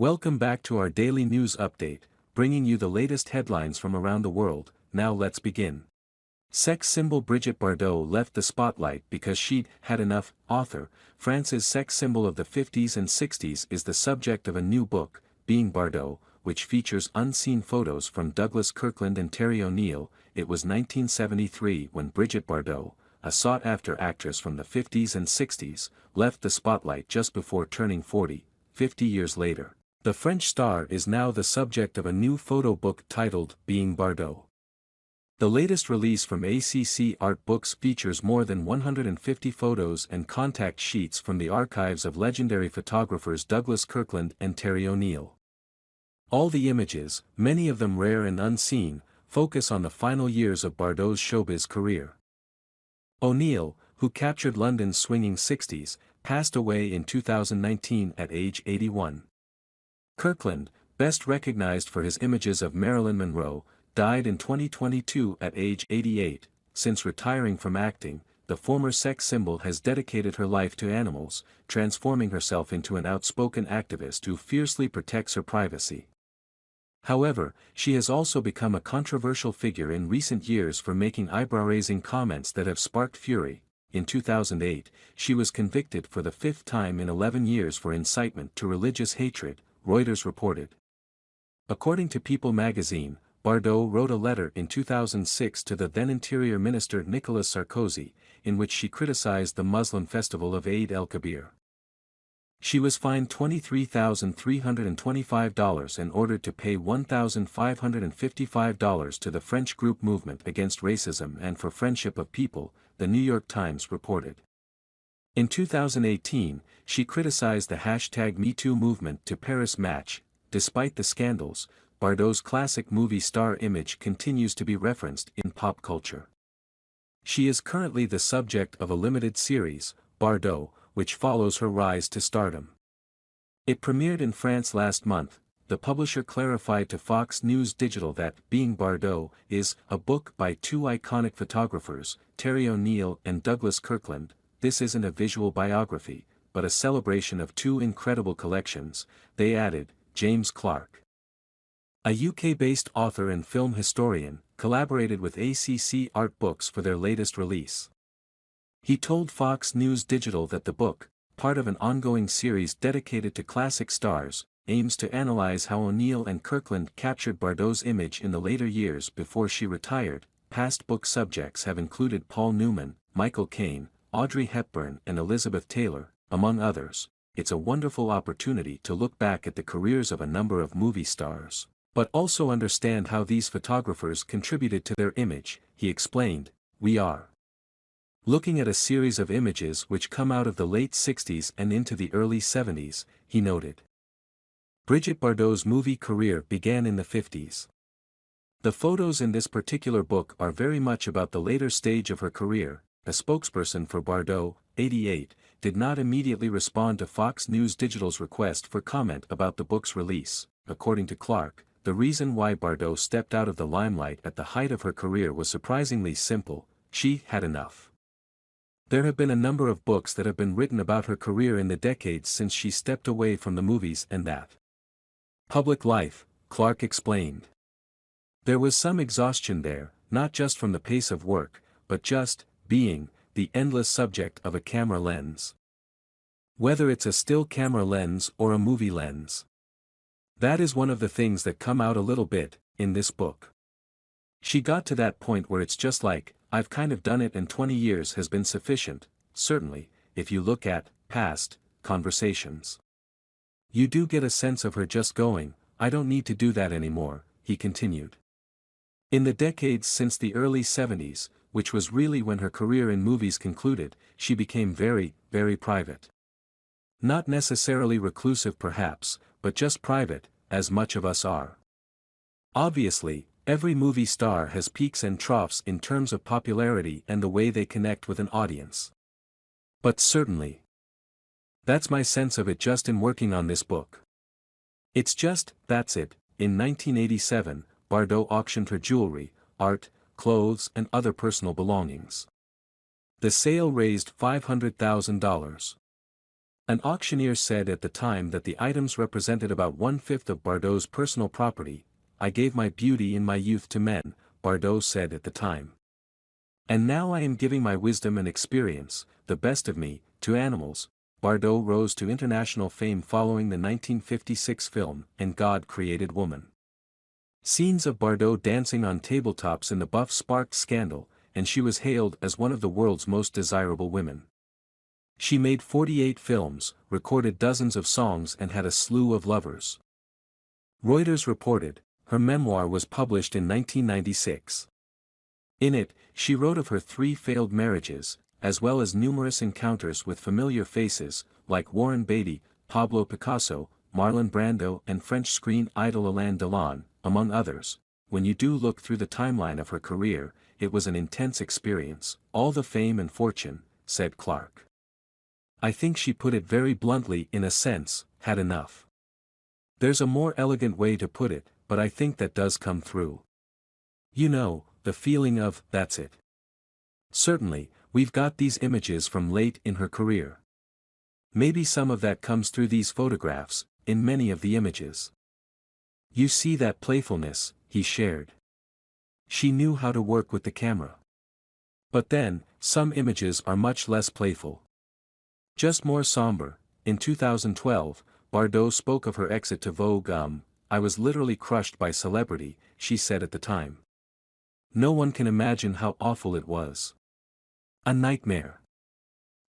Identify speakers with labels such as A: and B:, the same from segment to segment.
A: Welcome back to our daily news update, bringing you the latest headlines from around the world. Now let's begin. Sex symbol Brigitte Bardot left the spotlight because she'd had enough. Author, France's sex symbol of the 50s and 60s is the subject of a new book, Being Bardot, which features unseen photos from Douglas Kirkland and Terry O'Neill. It was 1973 when Brigitte Bardot, a sought-after actress from the 50s and 60s, left the spotlight just before turning 40, 50 years later. The French star is now the subject of a new photo book titled Being Bardot. The latest release from ACC Art Books features more than 150 photos and contact sheets from the archives of legendary photographers Douglas Kirkland and Terry O'Neill. All the images, many of them rare and unseen, focus on the final years of Bardot's showbiz career. O'Neill, who captured London's swinging 60s, passed away in 2019 at age 81. Kirkland, best recognized for his images of Marilyn Monroe, died in 2022 at age 88. Since retiring from acting, the former sex symbol has dedicated her life to animals, transforming herself into an outspoken activist who fiercely protects her privacy. However, she has also become a controversial figure in recent years for making eyebrow-raising comments that have sparked fury. In 2008, she was convicted for the fifth time in 11 years for incitement to religious hatred, Reuters reported. According to People magazine, Bardot wrote a letter in 2006 to the then Interior Minister Nicolas Sarkozy, in which she criticized the Muslim festival of Eid el-Kabir. She was fined $23,325 and ordered to pay $1,555 to the French group Movement Against Racism and for Friendship of People, the New York Times reported. In 2018, she criticized the #MeToo movement to Paris Match. Despite the scandals, Bardot's classic movie star image continues to be referenced in pop culture. She is currently the subject of a limited series, Bardot, which follows her rise to stardom. It premiered in France last month. The publisher clarified to Fox News Digital that Being Bardot is a book by two iconic photographers, Terry O'Neill and Douglas Kirkland. This isn't a visual biography, but a celebration of two incredible collections, they added. James Clark, a UK-based author and film historian, collaborated with ACC Art Books for their latest release. He told Fox News Digital that the book, part of an ongoing series dedicated to classic stars, aims to analyze how O'Neill and Kirkland captured Bardot's image in the later years before she retired. Past book subjects have included Paul Newman, Michael Caine, Audrey Hepburn and Elizabeth Taylor, among others. It's a wonderful opportunity to look back at the careers of a number of movie stars, but also understand how these photographers contributed to their image, he explained. We are looking at a series of images which come out of the late 60s and into the early 70s, he noted. Brigitte Bardot's movie career began in the 50s. The photos in this particular book are very much about the later stage of her career. A spokesperson for Bardot, 88, did not immediately respond to Fox News Digital's request for comment about the book's release. According to Clark, the reason why Bardot stepped out of the limelight at the height of her career was surprisingly simple: she had enough. There have been a number of books that have been written about her career in the decades since she stepped away from the movies and that public life, Clark explained. There was some exhaustion there, not just from the pace of work, but just being the endless subject of a camera lens. Whether it's a still camera lens or a movie lens. That is one of the things that come out a little bit in this book. She got to that point where it's just like, I've kind of done it and 20 years has been sufficient. Certainly, if you look at past conversations, you do get a sense of her just going, I don't need to do that anymore, he continued. In the decades since the early 70s, which was really when her career in movies concluded, she became very, very private. Not necessarily reclusive perhaps, but just private, as much of us are. Obviously, every movie star has peaks and troughs in terms of popularity and the way they connect with an audience. But certainly, that's my sense of it just in working on this book. It's just, that's it. In 1987, Bardot auctioned her jewelry, art, clothes and other personal belongings. The sale raised $500,000. An auctioneer said at the time that the items represented about one-fifth of Bardot's personal property. I gave my beauty in my youth to men, Bardot said at the time. And now I am giving my wisdom and experience, the best of me, to animals. Bardot rose to international fame following the 1956 film, And God Created Woman. Scenes of Bardot dancing on tabletops in the buff sparked scandal, and she was hailed as one of the world's most desirable women. She made 48 films, recorded dozens of songs and had a slew of lovers. Reuters reported, her memoir was published in 1996. In it, she wrote of her 3 failed marriages, as well as numerous encounters with familiar faces, like Warren Beatty, Pablo Picasso, Marlon Brando and French screen idol Alain Delon, among others. When you do look through the timeline of her career, it was an intense experience, all the fame and fortune, said Clark. I think she put it very bluntly in a sense, had enough. There's a more elegant way to put it, but I think that does come through. You know, the feeling of, that's it. Certainly, we've got these images from late in her career. Maybe some of that comes through these photographs, in many of the images. You see that playfulness, he shared. She knew how to work with the camera. But then, some images are much less playful. Just more somber. In 2012, Bardot spoke of her exit to Vogue. I was literally crushed by celebrity, she said at the time. No one can imagine how awful it was. A nightmare.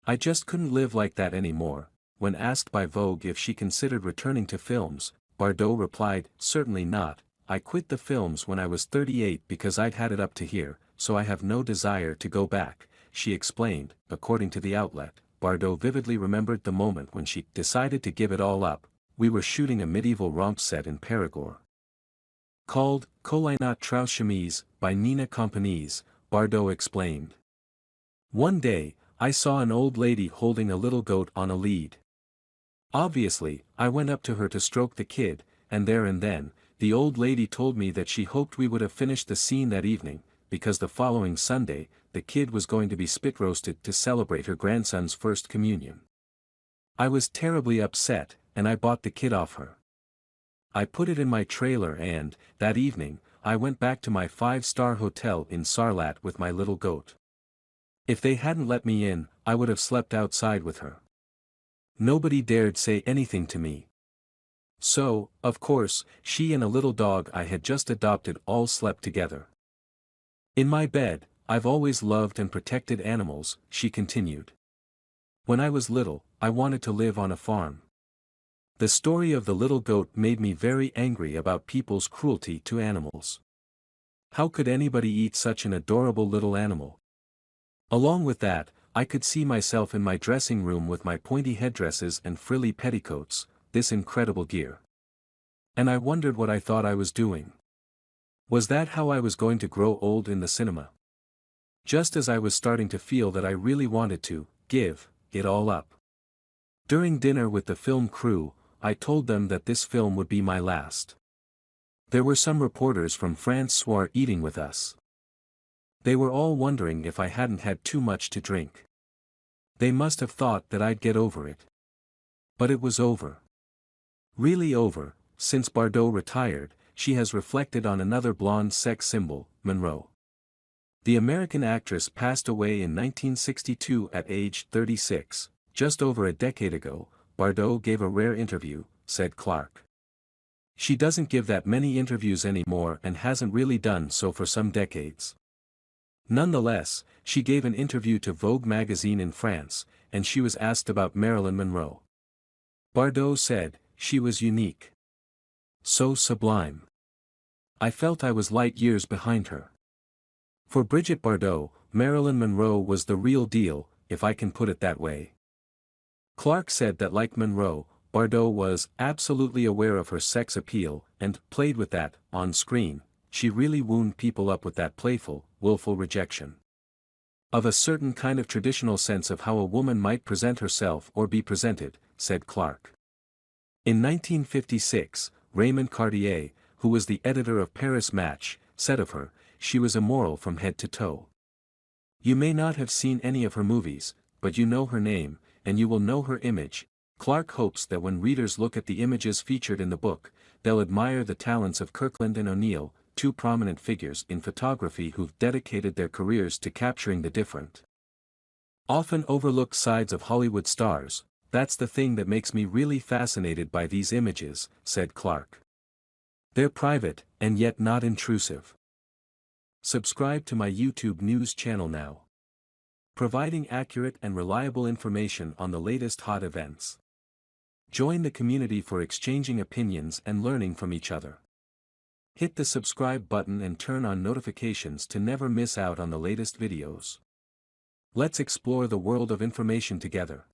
A: I just couldn't live like that anymore. When asked by Vogue if she considered returning to films, Bardot replied, certainly not. I quit the films when I was 38 because I'd had it up to here, so I have no desire to go back, she explained. According to the outlet, Bardot vividly remembered the moment when she decided to give it all up. We were shooting a medieval romp set in Périgord. Called Collinat Trousse Chemise by Nina Companys, Bardot explained. One day, I saw an old lady holding a little goat on a lead. Obviously, I went up to her to stroke the kid, and there and then, the old lady told me that she hoped we would have finished the scene that evening, because the following Sunday, the kid was going to be spit roasted to celebrate her grandson's first communion. I was terribly upset, and I bought the kid off her. I put it in my trailer and, that evening, I went back to my 5-star hotel in Sarlat with my little goat. If they hadn't let me in, I would have slept outside with her. Nobody dared say anything to me. So, of course, she and a little dog I had just adopted all slept together. In my bed, I've always loved and protected animals, she continued. When I was little, I wanted to live on a farm. The story of the little goat made me very angry about people's cruelty to animals. How could anybody eat such an adorable little animal? Along with that, I could see myself in my dressing room with my pointy headdresses and frilly petticoats, this incredible gear. And I wondered what I thought I was doing. Was that how I was going to grow old in the cinema? Just as I was starting to feel that I really wanted to give it all up. During dinner with the film crew, I told them that this film would be my last. There were some reporters from France who were eating with us. They were all wondering if I hadn't had too much to drink. They must have thought that I'd get over it. But it was over. Really over. Since Bardot retired, she has reflected on another blonde sex symbol, Monroe. The American actress passed away in 1962 at age 36, just over a decade ago. Bardot gave a rare interview, said Clark. She doesn't give that many interviews anymore and hasn't really done so for some decades. Nonetheless, she gave an interview to Vogue magazine in France, and she was asked about Marilyn Monroe. Bardot said, she was unique. So sublime. I felt I was light years behind her. For Brigitte Bardot, Marilyn Monroe was the real deal, if I can put it that way. Clark said that like Monroe, Bardot was absolutely aware of her sex appeal and played with that, on screen. She really wound people up with that playful, willful rejection of a certain kind of traditional sense of how a woman might present herself or be presented, said Clark. In 1956, Raymond Cartier, who was the editor of Paris Match, said of her, she was immoral from head to toe. You may not have seen any of her movies, but you know her name, and you will know her image. Clark hopes that when readers look at the images featured in the book, they'll admire the talents of Kirkland and O'Neill, two prominent figures in photography who've dedicated their careers to capturing the different, often overlooked sides of Hollywood stars. That's the thing that makes me really fascinated by these images, said Clark. They're private, and yet not intrusive. Subscribe to my YouTube news channel now. Providing accurate and reliable information on the latest hot events. Join the community for exchanging opinions and learning from each other. Hit the subscribe button and turn on notifications to never miss out on the latest videos. Let's explore the world of information together.